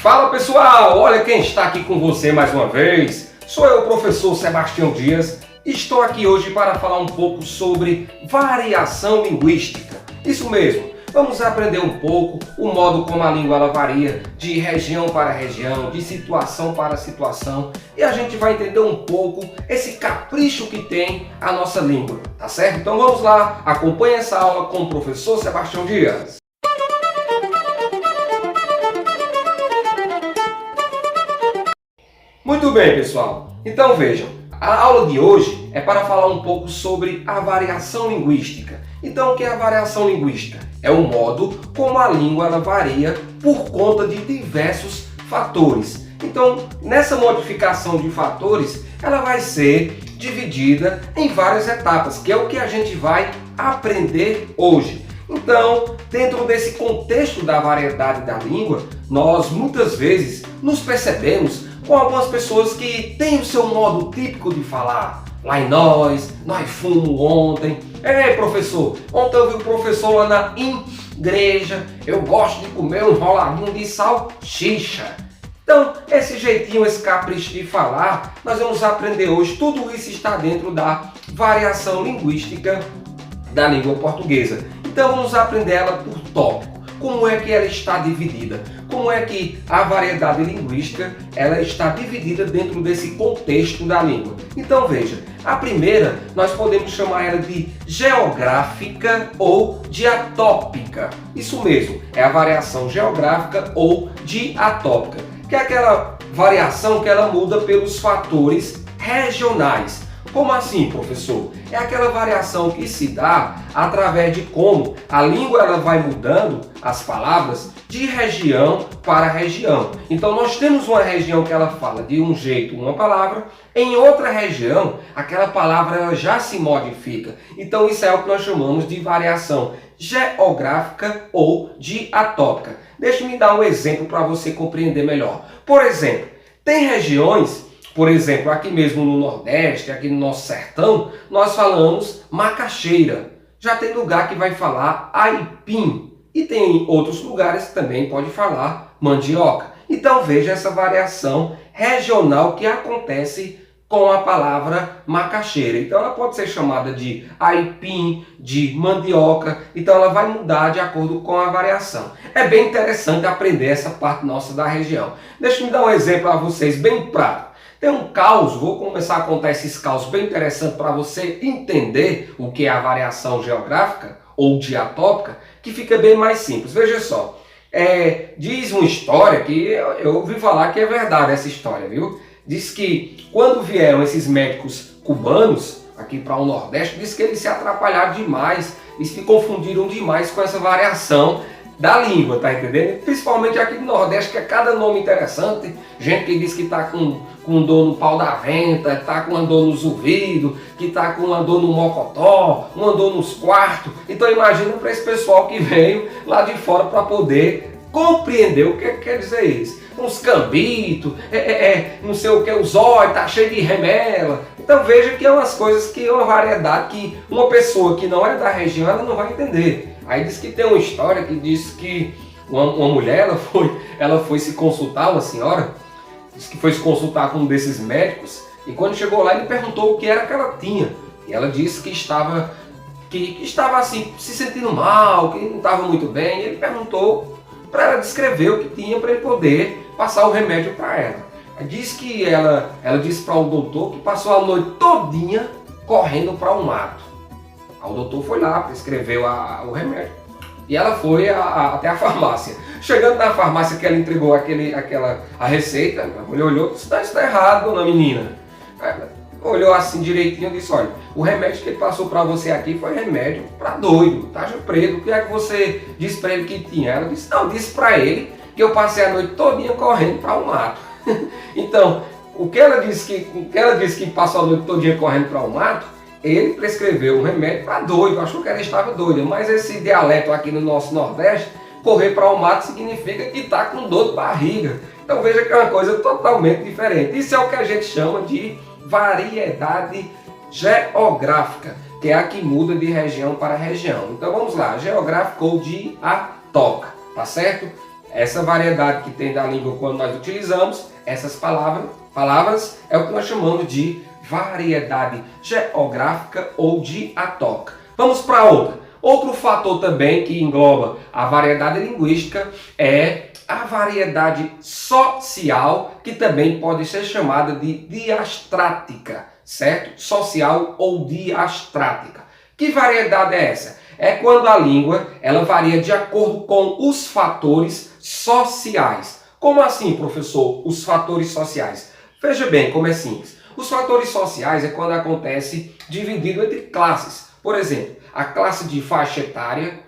Fala pessoal, olha quem está aqui com você mais uma vez. Sou eu, o professor Sebastião Dias. Estou aqui hoje para falar um pouco sobre variação linguística. Isso mesmo, vamos aprender um pouco o modo como a língua ela varia de região para região, de situação para situação. E a gente vai entender um pouco esse capricho que tem a nossa língua, tá certo? Então vamos lá, acompanhe essa aula com o professor Sebastião Dias. Muito bem, pessoal. Então vejam, a aula de hoje é para falar um pouco sobre a variação linguística. Então, o que é a variação linguística? É o modo como a língua ela varia por conta de diversos fatores. Então, nessa modificação de fatores, ela vai ser dividida em várias etapas, que é o que a gente vai aprender hoje. Então, dentro desse contexto da variedade da língua, nós muitas vezes nos percebemos com algumas pessoas que têm o seu modo típico de falar. Lá em nós fomos ontem. Ei, professor, ontem eu vi o professor lá na igreja, eu gosto de comer um enroladinho de salsicha. Então, esse jeitinho, esse capricho de falar, nós vamos aprender hoje. Tudo isso está dentro da variação linguística da língua portuguesa. Então, vamos aprender ela por tópico. Como é que ela está dividida? Como é que a variedade linguística ela está dividida dentro desse contexto da língua? Então veja, a primeira nós podemos chamar ela de geográfica ou diatópica. Isso mesmo, é a variação geográfica ou diatópica, que é aquela variação que ela muda pelos fatores regionais. Como assim, professor? É aquela variação que se dá através de como a língua ela vai mudando as palavras de região para região. Então nós temos uma região que ela fala de um jeito uma palavra, em outra região aquela palavra ela já se modifica. Então isso é o que nós chamamos de variação geográfica ou diatópica. Deixe-me dar um exemplo para você compreender melhor. Por exemplo, tem regiões, por exemplo, aqui mesmo no Nordeste, aqui no nosso sertão, nós falamos macaxeira. Já tem lugar que vai falar aipim. E tem outros lugares que também pode falar mandioca. Então veja essa variação regional que acontece com a palavra macaxeira. Então ela pode ser chamada de aipim, de mandioca. Então ela vai mudar de acordo com a variação. É bem interessante aprender essa parte nossa da região. Deixa eu dar um exemplo a vocês bem prático. Tem um caos, vou começar a contar esses caos bem interessantes para você entender o que é a variação geográfica ou diatópica, que fica bem mais simples. Veja só, diz uma história que eu ouvi falar que é verdade essa história, viu? Diz que quando vieram esses médicos cubanos aqui para o Nordeste, diz que eles se atrapalharam demais, eles se confundiram demais com essa variação da língua, tá entendendo? Principalmente aqui no Nordeste, que é cada nome interessante. Gente que diz que está com dor no pau da venta, que está com uma dor nos ouvidos, que está com uma dor no mocotó, uma dor nos quartos. Então imagina para esse pessoal que veio lá de fora para poder compreender o que quer dizer isso. Uns cambitos, não sei o que, os olhos, tá cheio de remela. Então veja que é umas coisas que é uma variedade que uma pessoa que não é da região, ela não vai entender. Aí diz que tem uma história que diz que uma mulher, ela foi se consultar, uma senhora, disse que foi se consultar com um desses médicos, e quando chegou lá ele perguntou o que era que ela tinha. E ela disse que estava assim, se sentindo mal, que não estava muito bem, e ele perguntou para ela descrever o que tinha para ele poder passar o remédio para ela. Diz que ela disse para o doutor que passou a noite todinha correndo para um mato. Aí o doutor foi lá, prescreveu o remédio. E ela foi até a farmácia. Chegando na farmácia que ela entregou a receita, a mulher olhou e disse: isso está errado, dona menina. Aí ela olhou assim direitinho e disse: olha, o remédio que ele passou para você aqui foi remédio para doido, taxa preto. O que é que você disse para ele que tinha? Ela disse: não, disse para ele que eu passei a noite todinha correndo para o mato. Então, o que ela disse que passou a noite todinha correndo para o mato, ele prescreveu um remédio para doido, achou que ela estava doida. Mas esse dialeto aqui no nosso Nordeste, correr para o mato significa que está com dor de barriga. Então veja que é uma coisa totalmente diferente. Isso é o que a gente chama de variedade geográfica, que é a que muda de região para região. Então vamos lá, geográfica ou diatópica, tá certo? essa variedade que tem da língua quando nós utilizamos essas palavras é o que nós chamamos de variedade geográfica ou diatólica. Vamos para outra. Outro fator também que engloba a variedade linguística é a variedade social, que também pode ser chamada de diastrática, certo? Social ou diastrática. Que variedade é essa? É quando a língua ela varia de acordo com os fatores sociais. Como assim, professor, os fatores sociais? Veja bem como é simples. Os fatores sociais é quando acontece dividido entre classes. Por exemplo, a classe de faixa etária,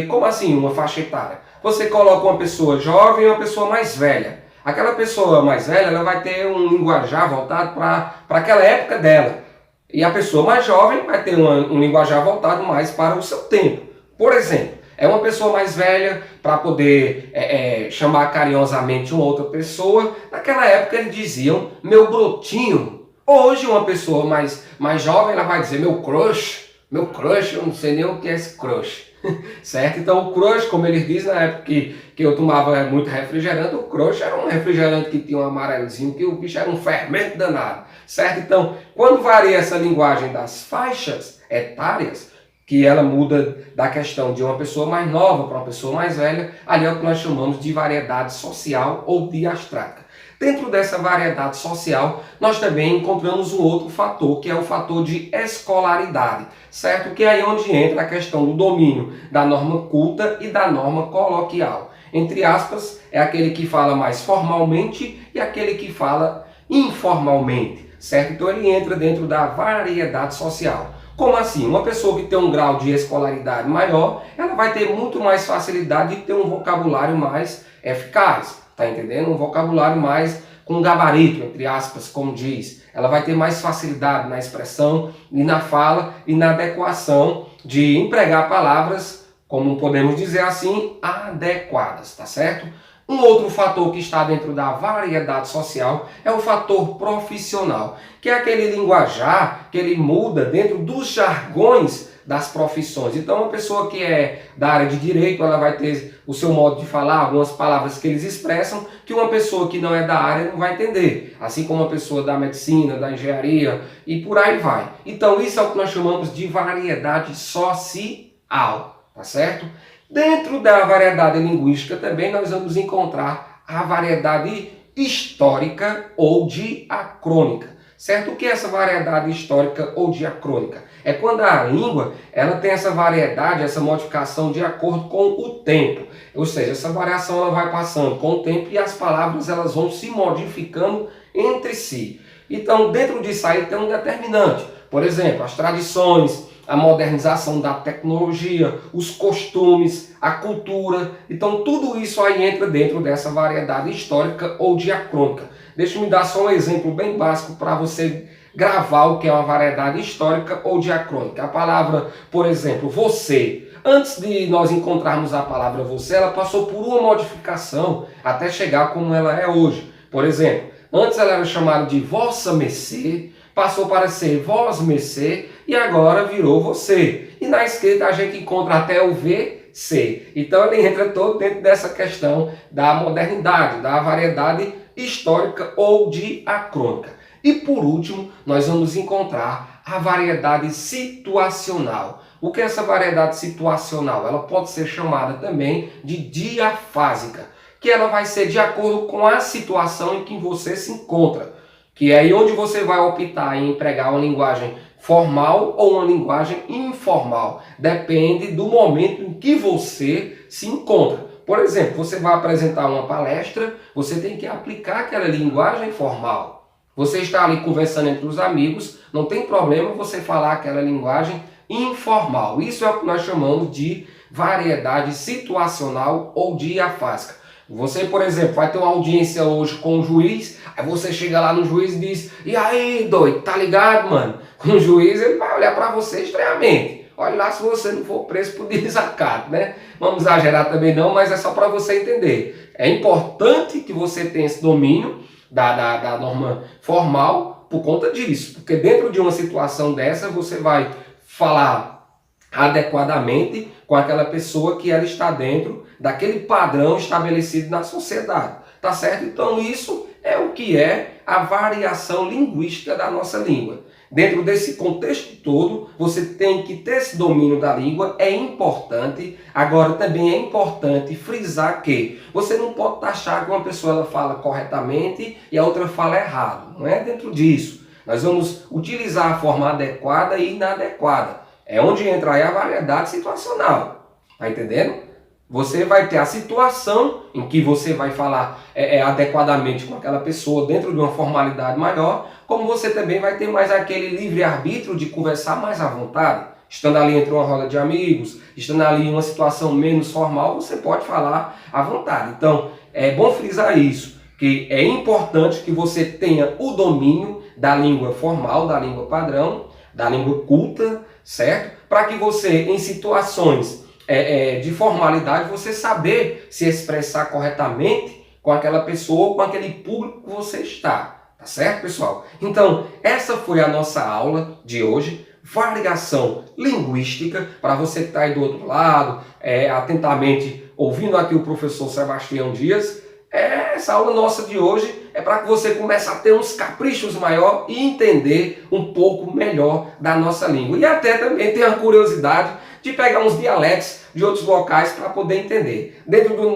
como assim uma faixa etária? Você coloca uma pessoa jovem e uma pessoa mais velha. Aquela pessoa mais velha ela vai ter um linguajar voltado para aquela época dela. E a pessoa mais jovem vai ter um linguajar voltado mais para o seu tempo. Por exemplo, é uma pessoa mais velha para poder chamar carinhosamente uma outra pessoa. Naquela época eles diziam meu brotinho. Hoje uma pessoa mais jovem ela vai dizer meu crush. Meu crush, eu não sei nem o que é esse crush, certo? Então o crush, como eles dizem, na época que eu tomava muito refrigerante, o crush era um refrigerante que tinha um amarelozinho, que o bicho era um fermento danado, certo? Então, quando varia essa linguagem das faixas etárias, que ela muda da questão de uma pessoa mais nova para uma pessoa mais velha, ali é o que nós chamamos de variedade social ou diastrática. Dentro dessa variedade social, nós também encontramos um outro fator, que é o fator de escolaridade, certo? Que é aí onde entra a questão do domínio da norma culta e da norma coloquial. Entre aspas, é aquele que fala mais formalmente e aquele que fala informalmente, certo? Então ele entra dentro da variedade social. Como assim? Uma pessoa que tem um grau de escolaridade maior, ela vai ter muito mais facilidade de ter um vocabulário mais eficaz. Tá entendendo? Um vocabulário mais com gabarito, entre aspas, como diz. Ela vai ter mais facilidade na expressão e na fala e na adequação de empregar palavras, como podemos dizer assim, adequadas, tá certo? Um outro fator que está dentro da variedade social é o fator profissional, que é aquele linguajar que ele muda dentro dos jargões das profissões. Então, uma pessoa que é da área de direito, ela vai ter o seu modo de falar, algumas palavras que eles expressam, que uma pessoa que não é da área não vai entender. Assim como uma pessoa da medicina, da engenharia e por aí vai. Então, isso é o que nós chamamos de variedade social, tá certo? Dentro da variedade linguística também nós vamos encontrar a variedade histórica ou diacrônica. Certo? O que é essa variedade histórica ou diacrônica? É quando a língua ela tem essa variedade, essa modificação de acordo com o tempo. Ou seja, essa variação ela vai passando com o tempo e as palavras elas vão se modificando entre si. Então, dentro disso aí tem um determinante. Por exemplo, as tradições, a modernização da tecnologia, os costumes, a cultura. Então, tudo isso aí entra dentro dessa variedade histórica ou diacrônica. Deixa eu me dar só um exemplo bem básico para você gravar o que é uma variedade histórica ou diacrônica. A palavra, por exemplo, você. Antes de nós encontrarmos a palavra você, ela passou por uma modificação até chegar como ela é hoje. Por exemplo, antes ela era chamada de vossa mercê, passou para ser vós mercê e agora virou você. E na escrita a gente encontra até o VC. Então ele entra todo dentro dessa questão da modernidade, da variedade histórica ou diacrônica. E por último, nós vamos encontrar a variedade situacional. O que é essa variedade situacional? Ela pode ser chamada também de diafásica, que ela vai ser de acordo com a situação em que você se encontra. Que é aí onde você vai optar em empregar uma linguagem formal ou uma linguagem informal. Depende do momento em que você se encontra. Por exemplo, você vai apresentar uma palestra, você tem que aplicar aquela linguagem formal. Você está ali conversando entre os amigos, não tem problema você falar aquela linguagem informal. Isso é o que nós chamamos de variedade situacional ou diafásica. Você, por exemplo, vai ter uma audiência hoje com o juiz, aí você chega lá no juiz e diz: e aí, doido, tá ligado, mano? Com o juiz, ele vai olhar para você estranhamente. Olha lá se você não for preso por desacato, né? Vamos exagerar também não, mas é só para você entender. É importante que você tenha esse domínio da norma formal por conta disso. Porque dentro de uma situação dessa, você vai falar adequadamente com aquela pessoa que ela está dentro daquele padrão estabelecido na sociedade, tá certo? Então isso é o que é a variação linguística da nossa língua. Dentro desse contexto todo, você tem que ter esse domínio da língua, é importante. Agora também é importante frisar que você não pode taxar que uma pessoa ela fala corretamente e a outra fala errado. Não é dentro disso. Nós vamos utilizar a forma adequada e inadequada. É onde entra aí a variedade situacional. Tá entendendo? Você vai ter a situação em que você vai falar adequadamente com aquela pessoa dentro de uma formalidade maior, como você também vai ter mais aquele livre-arbítrio de conversar mais à vontade. Estando ali entre uma roda de amigos, estando ali em uma situação menos formal, você pode falar à vontade. Então, é bom frisar isso, que é importante que você tenha o domínio da língua formal, da língua padrão, da língua culta, certo? Para que você, em situações de formalidade, você saber se expressar corretamente com aquela pessoa, com aquele público que você está. Tá certo, pessoal? Então, essa foi a nossa aula de hoje. Variação linguística, para você que está aí do outro lado, atentamente ouvindo aqui o professor Sebastião Dias. Essa aula nossa de hoje é para que você comece a ter uns caprichos maior e entender um pouco melhor da nossa língua. E até também ter a curiosidade de pegar uns dialetos de outros locais para poder entender. Dentro do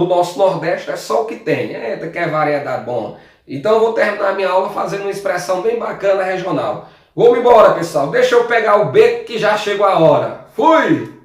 nosso Nordeste é só o que tem. Que é variedade bom. Então eu vou terminar a minha aula fazendo uma expressão bem bacana regional. Vou-me embora, pessoal. Deixa eu pegar o beco que já chegou a hora. Fui!